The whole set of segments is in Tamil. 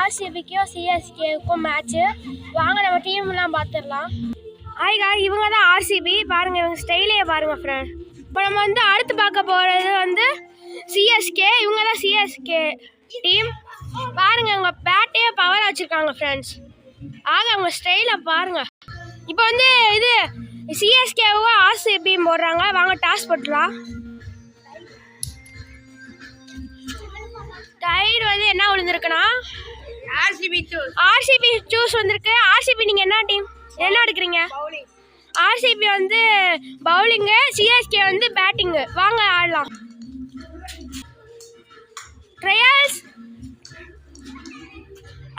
ஆர்சிபிக்கும் சிஎஸ்கேவுக்கும் மேட்ச்சு. வாங்க நம்ம டீம்லாம் பார்த்துடலாம். இவங்க தான் ஆர்சிபி. பாருங்கள் இவங்க ஸ்டைலே பாருங்கள் ஃப்ரெண்ட். இப்போ நம்ம வந்து அடுத்து பார்க்க போகிறது வந்து சிஎஸ்கே. இவங்க தான் சிஎஸ்கே டீம். பாருங்கள் இவங்க பேட்டே பவராக வச்சுருக்காங்க ஃப்ரெண்ட்ஸ். அவங்க ஸ்டைலை பாருங்கள். இப்போ வந்து இது சிஎஸ்கேவும் ஆர்சிபியும் போடுறாங்க. வாங்க டாஸ் போட்டுலாம். டைடு வந்து என்ன விழுந்திருக்குன்னா ஆர்சிபி சூஸ் வந்திருக்கு. ஆர்சிபி நீங்கள் என்ன டீம் என்ன எடுக்கிறீங்க? ஆர்சிபி வந்து பவுலிங்கு, சிஎஸ்கே வந்து பேட்டிங்கு. வாங்க ஆடலாம். ட்ரையல்ஸ்.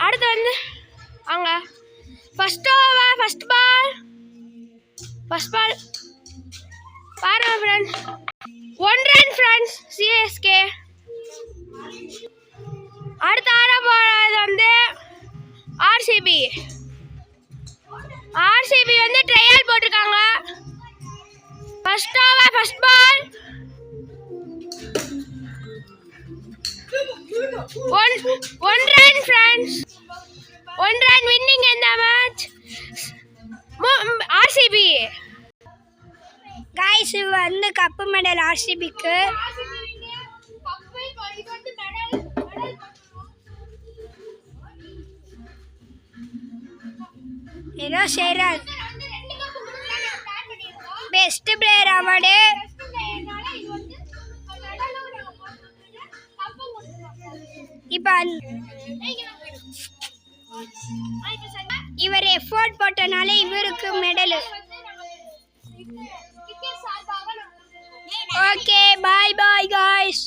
அடுத்து வந்து வாங்க ஃபர்ஸ்ட் ஓவர் ஃபர்ஸ்ட் பால் பாருங்க ஃப்ரெண்ட்ஸ். 1 run friends CSK. அடுத்த ஆட போகிறது வந்து ஆர்சிபி வந்து ட்ரையல் போட்டிருக்காங்க. First over first ball 1 run friends. 1 run winning இந்த மேட்ச் ஆர்சிபி. गाइस வந்து கப் மெடல் ஆர்சிபிக்கு. ஏதோ சேரன் பெஸ்ட் பிளேயர் அவார்டு. இப்போ இவர் எஃபோர்ட் போட்டனால இவருக்கு medal. Okay, bye bye guys.